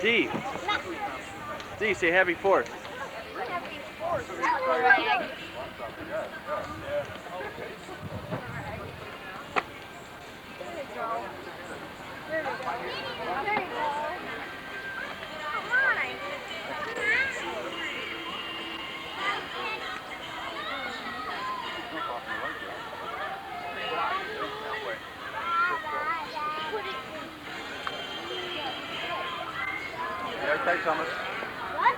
D. D, say happy 4th. Thanks, Thomas. What?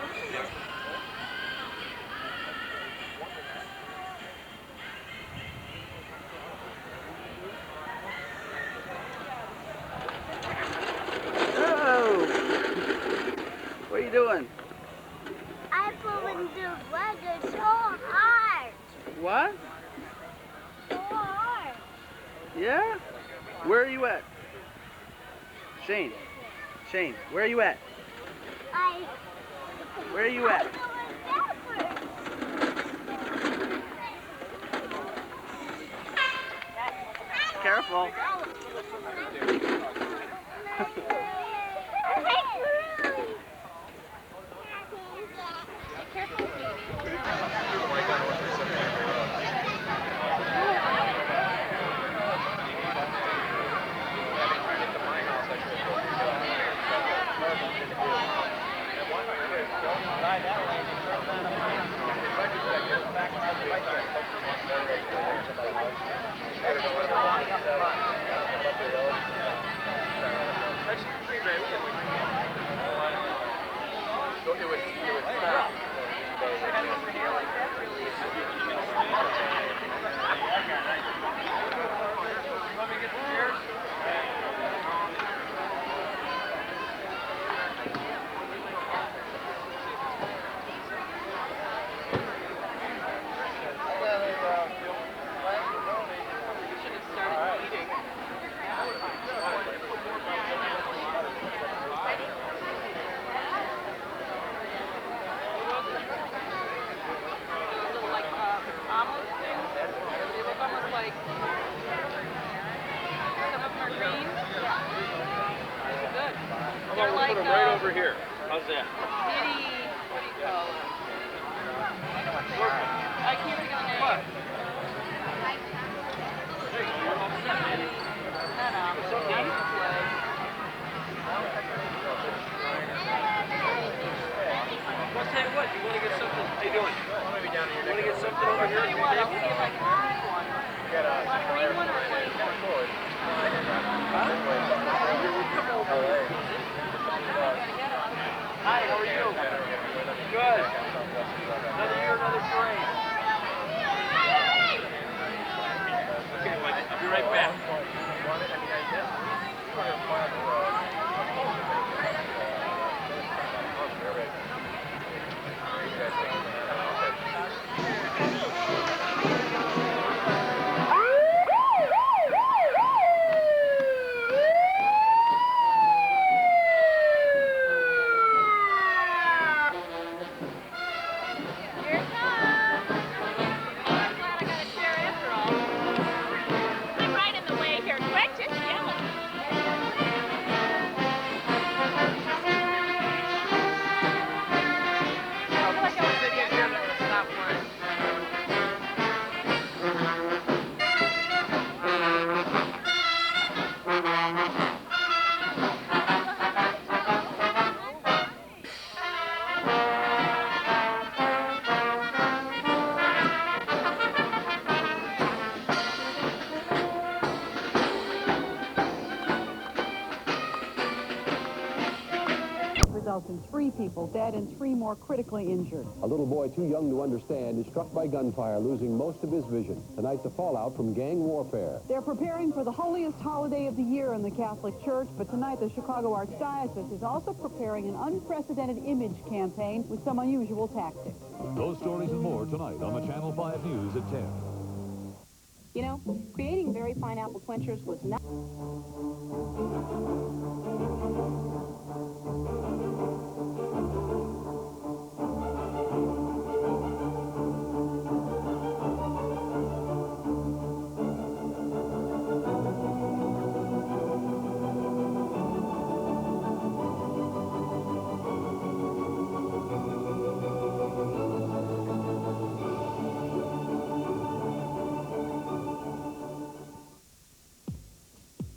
Oh! What are you doing? I'm pulling the weather so hard. What? So hard. Yeah? Where are you at? Shane. Shane, where are you at? Where are you at? Careful. Right over here. How's that? What do you call it? I can't think of the name. What? Well, tell you what, you want to get something? How you doing? Want to get something over here? I'll see if I can sneak one. A green one or a plain one? Hi, how are you? Good. Another year, another parade. Okay, I'll be right back. people dead and 3 more critically injured. A little boy too young to understand is struck by gunfire, losing most of his vision. Tonight, the fallout from gang warfare. They're preparing for the holiest holiday of the year in the Catholic Church, but tonight the Chicago Archdiocese is also preparing an unprecedented image campaign with some unusual tactics. Those stories and more tonight on the Channel 5 News at 10. You know, creating very fine apple quenchers was not...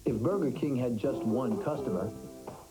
If Burger King had just one customer,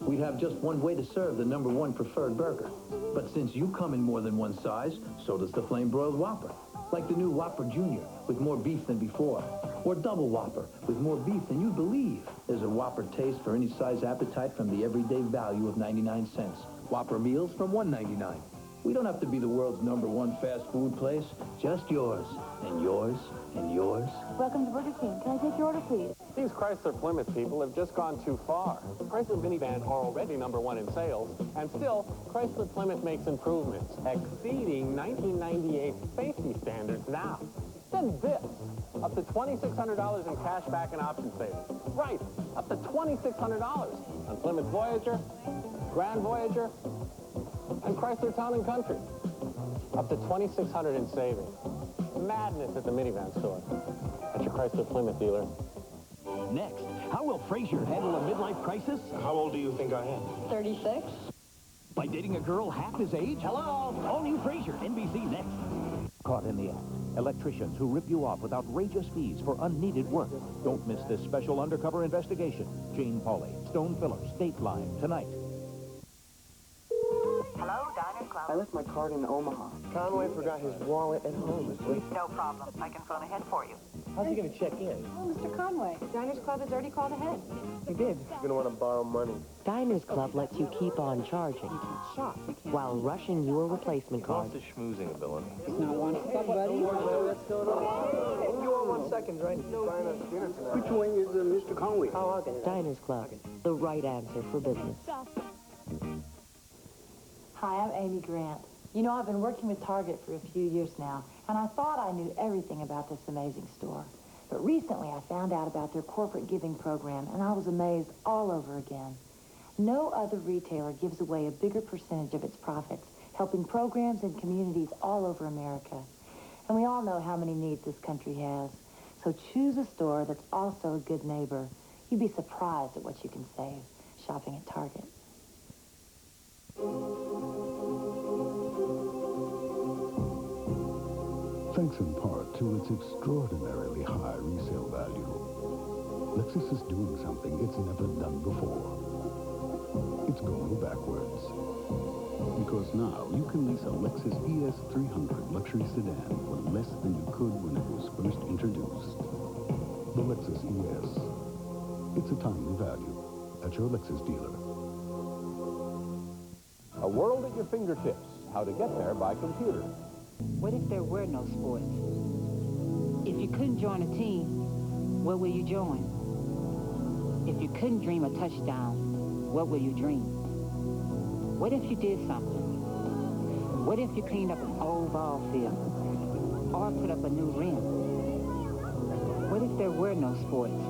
we'd have just one way to serve the #1 preferred burger. But since you come in more than one size, so does the flame-broiled Whopper. Like the new Whopper Jr. with more beef than before. Or Double Whopper with more beef than you'd believe. There's a Whopper taste for any size appetite from the everyday value of 99 cents. Whopper meals from $1.99. We don't have to be the world's #1 fast food place. Just yours, and yours, and yours. Welcome to Burger King. Can I take your order, please? These Chrysler Plymouth people have just gone too far. Chrysler minivans are already #1 in sales, and still, Chrysler Plymouth makes improvements, exceeding 1998 safety standards now. Then this, up to $2,600 in cash back and option savings. Right, up to $2,600 on Plymouth Voyager, Grand Voyager, and Chrysler Town & Country. Up to $2,600 in savings. Madness at the minivan store. At your Chrysler Plymouth dealer. Next, how will Frazier handle a midlife crisis? How old do you think I am? 36. By dating a girl half his age? Hello! All new Frazier, NBC next. Caught in the act. Electricians who rip you off with outrageous fees for unneeded work. Don't miss this special undercover investigation. Jane Pauley, Stone Phillips, Dateline, tonight. Hello, Diners Club. I left my card in Omaha. Conway forgot his wallet at home. No problem. I can phone ahead for you. How's he going to check in? Oh, Mr. Conway, Diners Club has already called ahead. He did. He's going to want to borrow money. Diners Club lets you keep on charging while rushing your replacement card. What's the schmoozing ability? It's not one second, buddy. What's going on? You want 1 second, right? Buying us dinner tonight. Which one is Mr. Conway? Oh, okay. Diners Club, the right answer for business. Hi, I'm Amy Grant. You know, I've been working with Target for a few years now, and I thought I knew everything about this amazing store. But recently I found out about their corporate giving program, and I was amazed all over again. No other retailer gives away a bigger percentage of its profits, helping programs and communities all over America. And we all know how many needs this country has. So choose a store that's also a good neighbor. You'd be surprised at what you can save shopping at Target. Thanks in part to its extraordinarily high resale value, Lexus is doing something it's never done before. It's going backwards. Because now you can lease a Lexus ES300 luxury sedan for less than you could when it was first introduced. The Lexus ES. It's a timely value at your Lexus dealer. A world at your fingertips. How to get there by computer. What if there were no sports? If you couldn't join a team, what will you join? If you couldn't dream a touchdown, what will you dream? What if you did something? What if you cleaned up an old ball field or put up a new rim? What if there were no sports?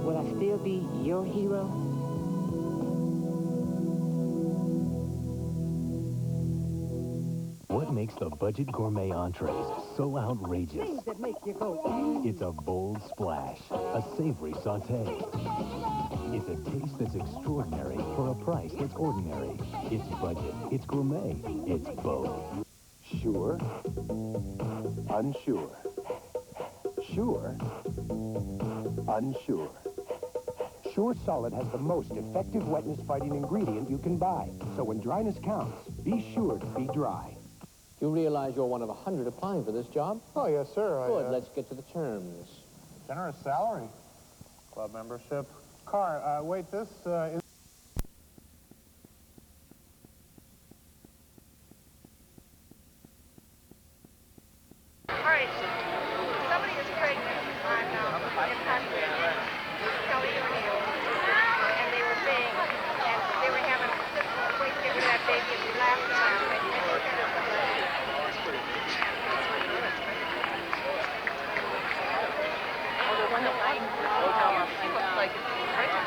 Would I still be your hero? What makes the budget gourmet entrees so outrageous? Things that make you go, It's a bold splash, a savory sauté. It's a taste that's extraordinary for a price that's ordinary. It's budget, it's gourmet, it's both. Sure. Unsure. Sure. Unsure. Sure Solid has the most effective wetness-fighting ingredient you can buy. So when dryness counts, be sure to be dry. You realize you're one of 100 applying for this job? Oh, yes, sir. Good, let's get to the terms. Generous salary. Club membership. Car, wait, this is... All right. Somebody is pregnant on in Huntsville. Kelly O'Neill. And they were big. And they were having a wait to get rid of that baby and we laughed about it. Oh, the one that lights she looks like it's pregnant.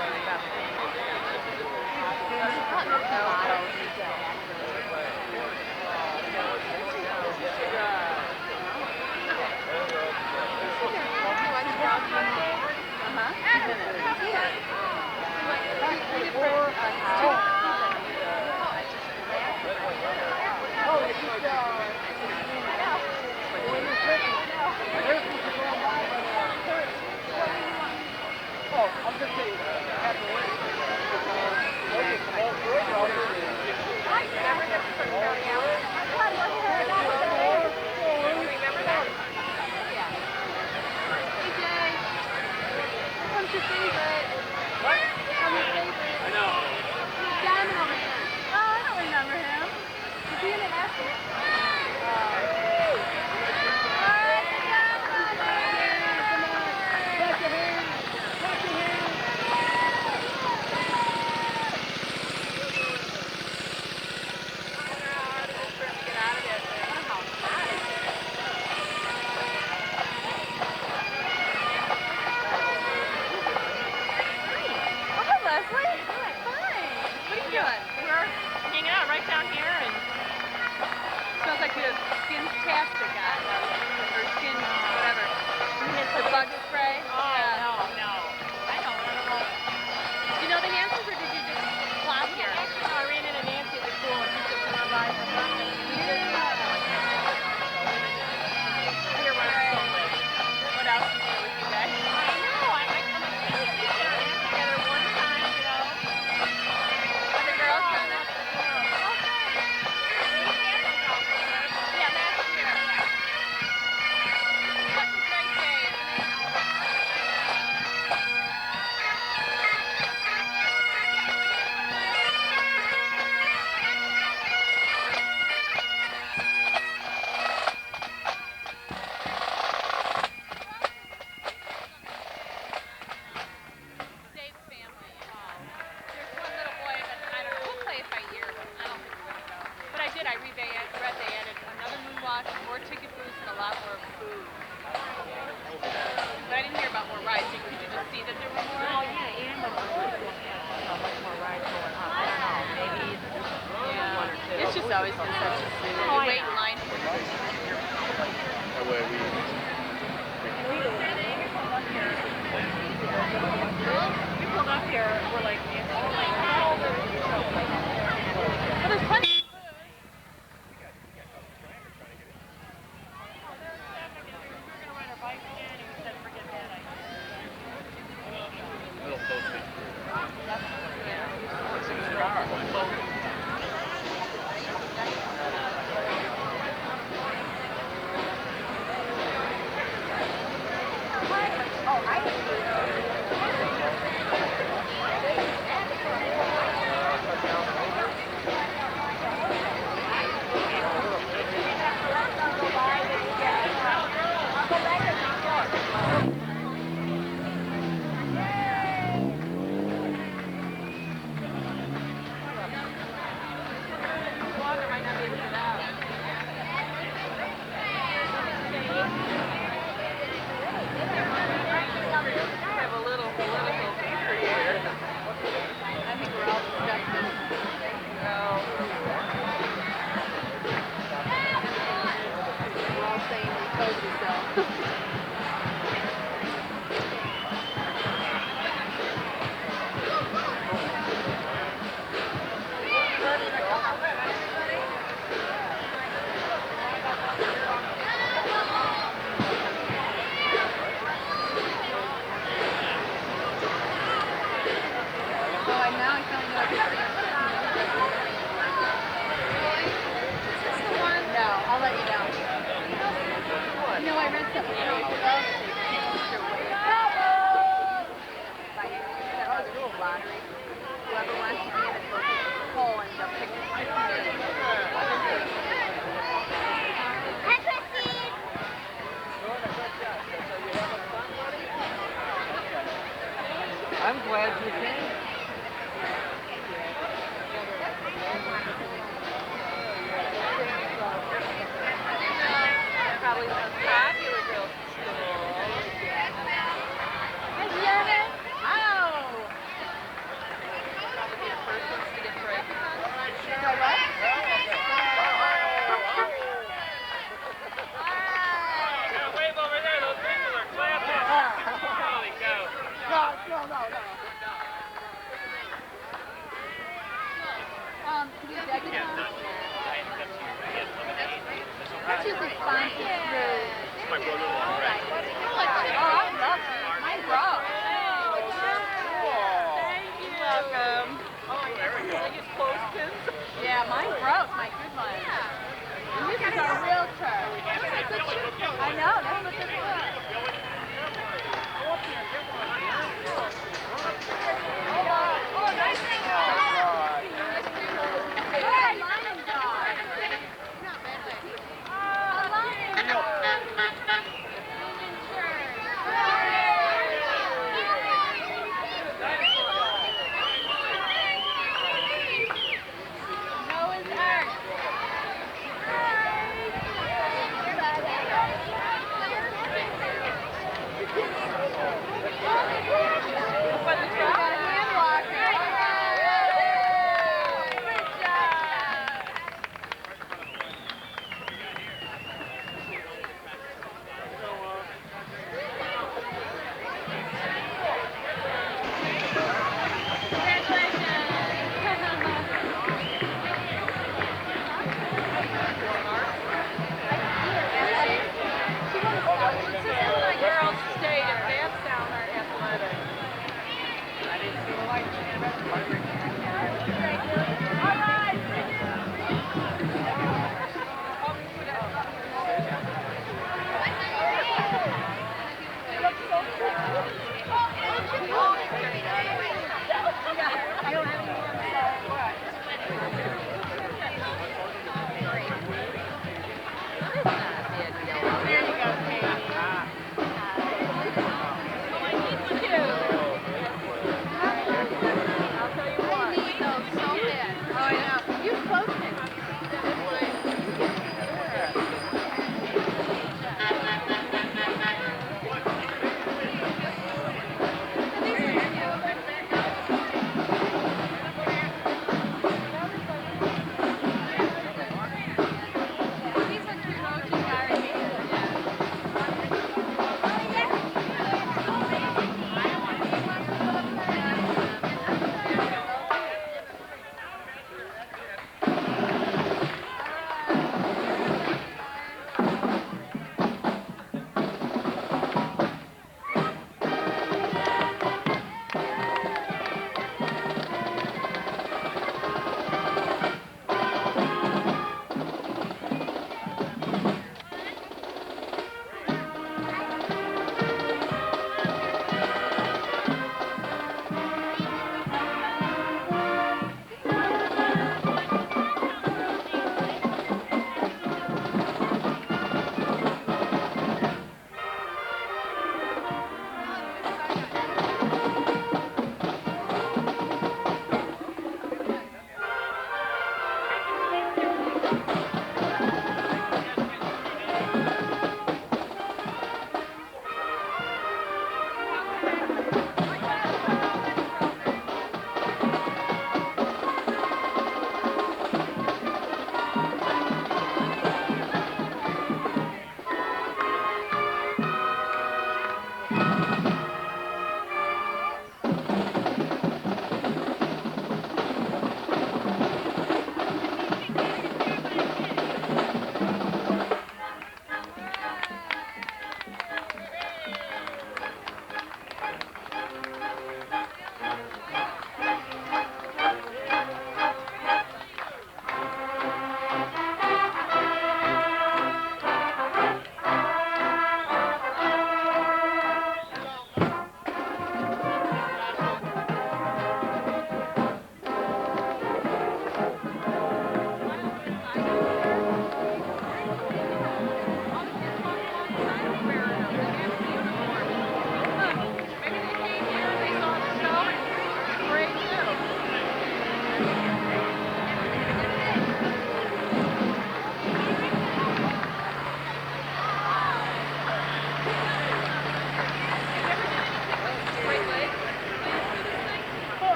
Have a little glad you came. Probably the most popular girls in school. Hi, Fiona. Oh! Probably be the first ones to get pregnant. You know what? Wave over there, those people are clapping. Holy cow. No. That's usually fun. It's my brother-in-law, right? Oh, I love it. Mine broke. Thank you. Welcome. Oh, there we go. Use clothespins? Yeah, mine broke. My good one. And this is our realtor. I know. That's what this was. Oh, nice. Hey, lion dog. A lion dog.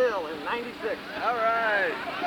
Hill in '96. All right.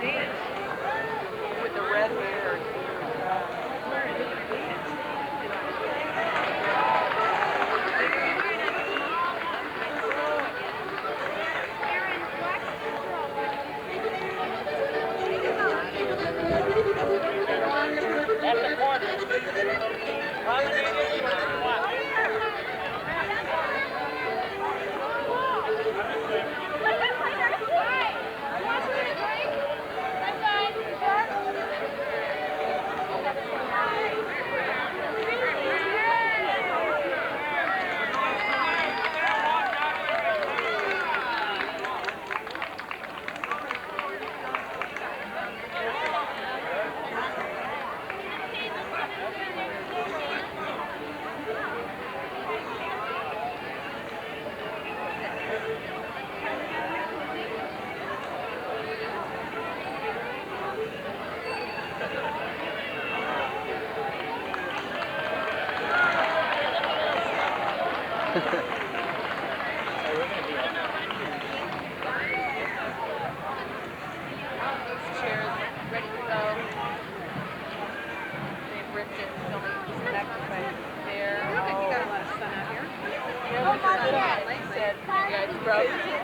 dance with the red hair. At the corner.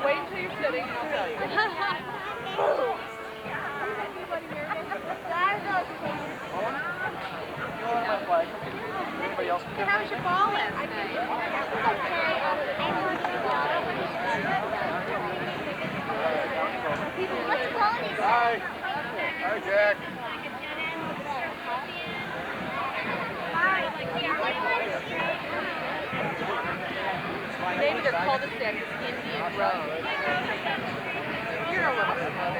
Wait until you're sitting and I'll tell you. Anybody else? How was your ball last night? Hi. Hi, Jack. Maybe their cul-de-sac is Indian Road. You're a little slow.